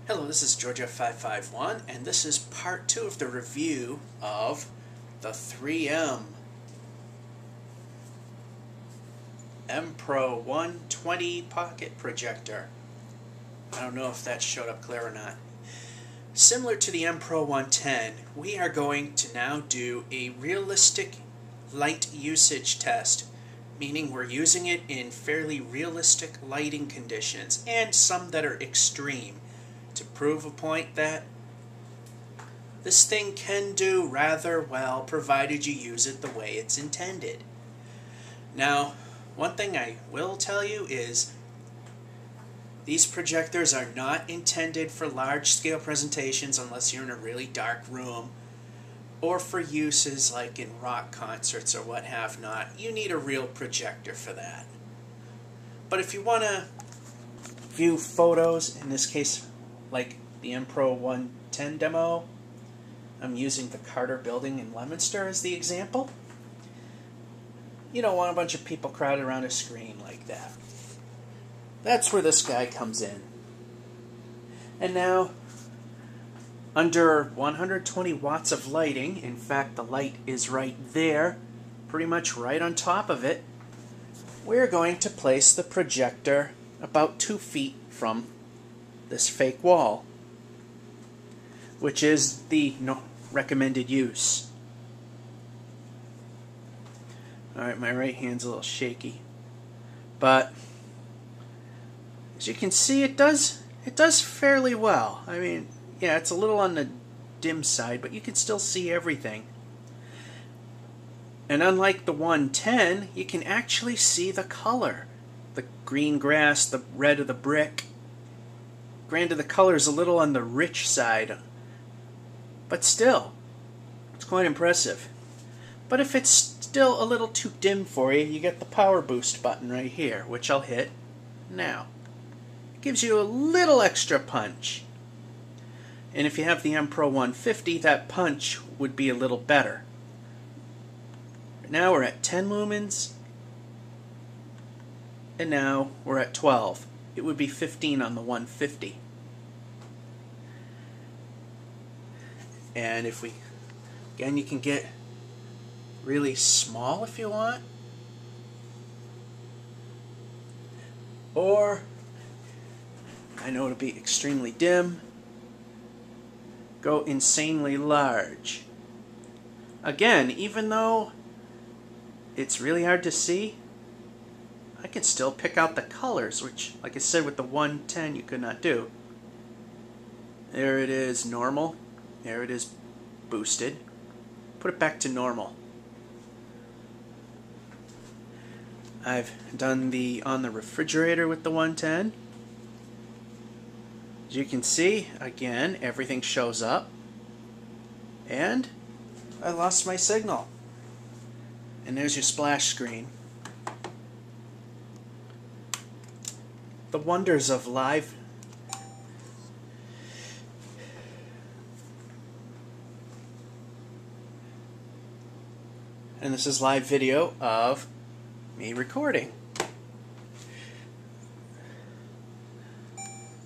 Hello, this is Georgia551, and this is part 2 of the review of the 3M MPro120 Pocket Projector. I don't know if that showed up clear or not. Similar to the MPro110, we are going to now do a realistic light usage test, meaning we're using it in fairly realistic lighting conditions and some that are extreme, to prove a point that this thing can do rather well provided you use it the way it's intended. Now, one thing I will tell you is these projectors are not intended for large-scale presentations unless you're in a really dark room, or for uses like in rock concerts or what have not. You need a real projector for that. But if you want to view photos, in this case like the MPro110 demo, I'm using the Carter building in Leominster as the example. You don't want a bunch of people crowded around a screen like that. That's where this guy comes in. And now, under 120 watts of lighting, in fact the light is right there, pretty much right on top of it, we're going to place the projector about 2 feet from this fake wall, which is the recommended use. Alright, my right hand's a little shaky, but as you can see, it does fairly well. I mean, yeah, it's a little on the dim side, but you can still see everything. And unlike the 110, you can actually see the color. The green grass, the red of the brick. Granted, the color is a little on the rich side, but still, it's quite impressive. But if it's still a little too dim for you, you get the power boost button right here, which I'll hit now. It gives you a little extra punch. And if you have the MPro150, that punch would be a little better. Right now we're at 10 lumens, and now we're at 12. It would be 15 on the 150. And if we, again, you can get really small if you want, or I know it'll be extremely dim, go insanely large. Again, even though it's really hard to see, I can still pick out the colors, which, like I said, with the 110 you could not do. There it is normal. There it is boosted. Put it back to normal. I've done the on the refrigerator with the 110. As you can see, again, everything shows up. And I lost my signal. And there's your splash screen. The wonders of live. And this is live video of me recording.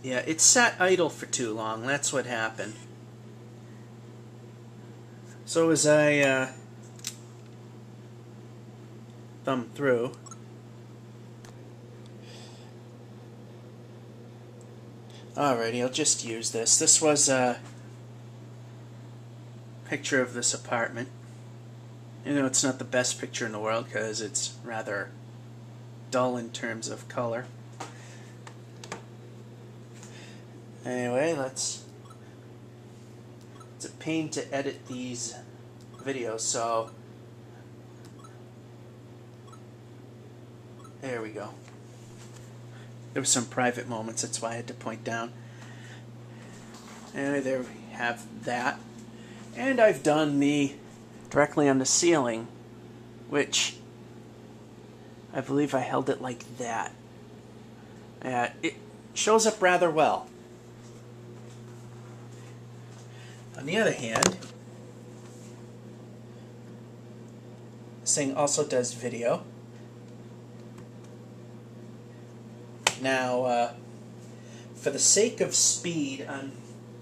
Yeah, it sat idle for too long. That's what happened. So as I thumb through, alrighty, I'll just use this. This was a picture of this apartment. You know, it's not the best picture in the world because it's rather dull in terms of color. Anyway, it's a pain to edit these videos, so there we go. There were some private moments, that's why I had to point down. Anyway, there we have that. And I've done the directly on the ceiling, which I believe I held it like that. It shows up rather well. On the other hand, this thing also does video. Now, For the sake of speed, I'm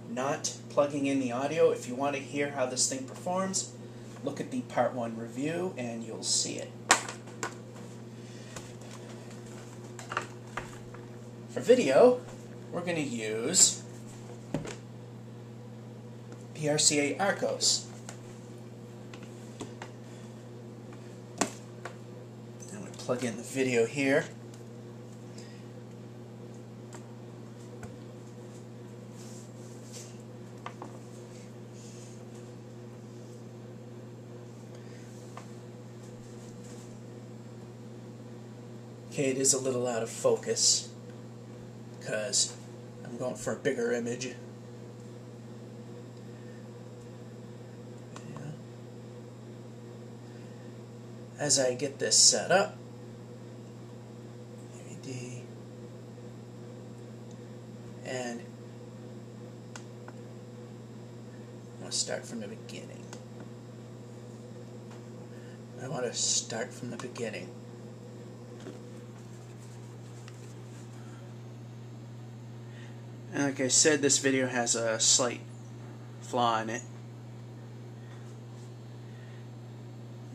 not plugging in the audio. If you want to hear how this thing performs, look at the Part 1 review and you'll see it. For video, we're going to use the RCA LCoS. I'm going to plug in the video here. Okay, it is a little out of focus because I'm going for a bigger image. Yeah. As I get this set up, and I'm going to start from the beginning. I want to start from the beginning. And like I said, this video has a slight flaw in it.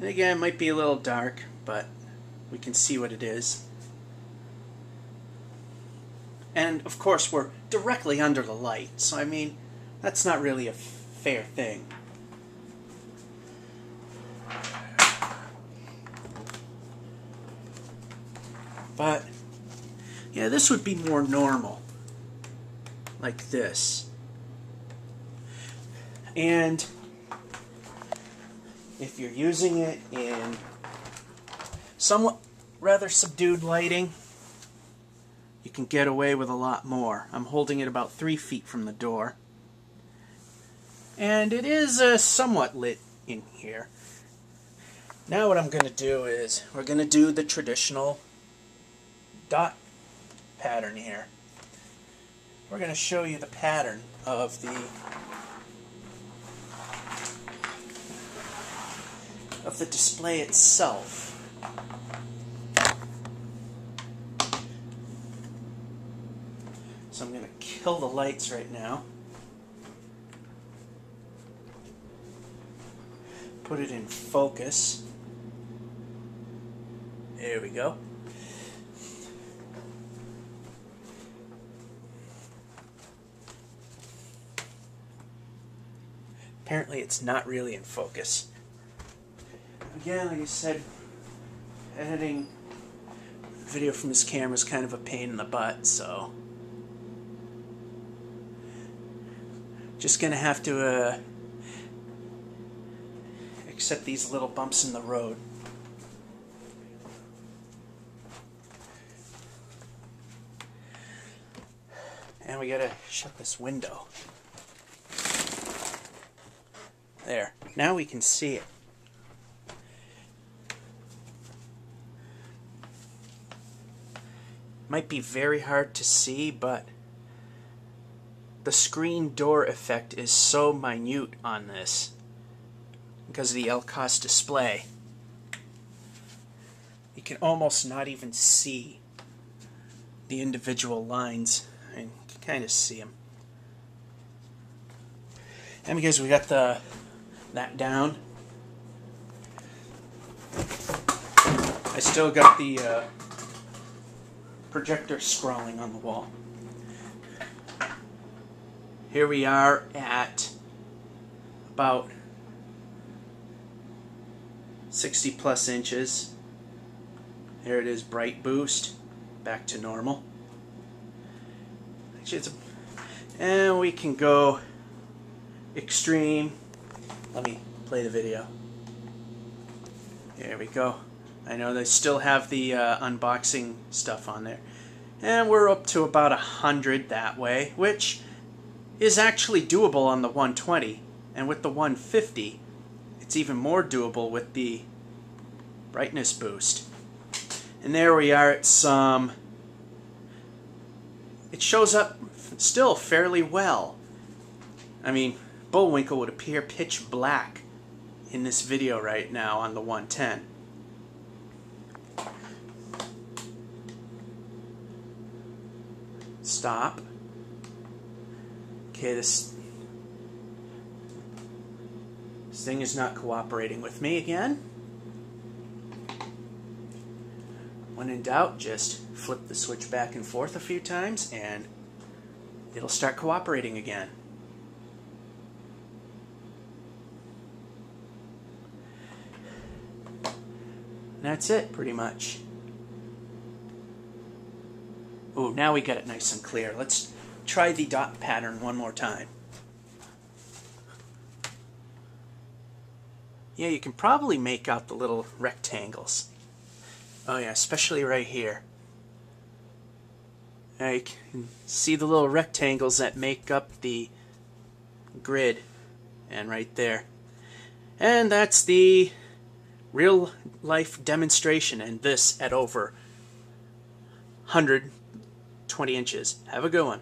And again, it might be a little dark, but we can see what it is. And of course, we're directly under the light, so I mean, that's not really a fair thing. But yeah, this would be more normal. Like this. And if you're using it in somewhat rather subdued lighting, you can get away with a lot more. I'm holding it about 3 feet from the door. And it is somewhat lit in here. Now what I'm going to do is we're going to do the traditional dot pattern here. We're going to show you the pattern of the display itself. So I'm going to kill the lights right now. Put it in focus. There we go. Apparently it's not really in focus. Again, like I said, editing video from this camera is kind of a pain in the butt, so just gonna have to accept these little bumps in the road. And we gotta shut this window. There. Now we can see it. Might be very hard to see, but the screen door effect is so minute on this because of the LCoS display. You can almost not even see the individual lines. I mean, you can kind of see them. And because we got that down, I still got the projector scrolling on the wall. Here we are at about 60 plus inches. There it is, bright boost, back to normal. Actually, and we can go extreme. Let me play the video. There we go. I know they still have the unboxing stuff on there. And we're up to about 100 that way, which is actually doable on the 120. And with the 150, it's even more doable with the brightness boost. And there we are at some... It shows up still fairly well. I mean, Bullwinkle would appear pitch black in this video right now on the 110. Stop. Okay, this thing is not cooperating with me again. When in doubt, just flip the switch back and forth a few times and it'll start cooperating again. And that's it, pretty much. Ooh, now we got it nice and clear. Let's try the dot pattern one more time. Yeah, you can probably make out the little rectangles. Oh yeah, especially right here. Now you can see the little rectangles that make up the grid, and right there. And that's the real life demonstration, and this at over 120 inches. Have a good one.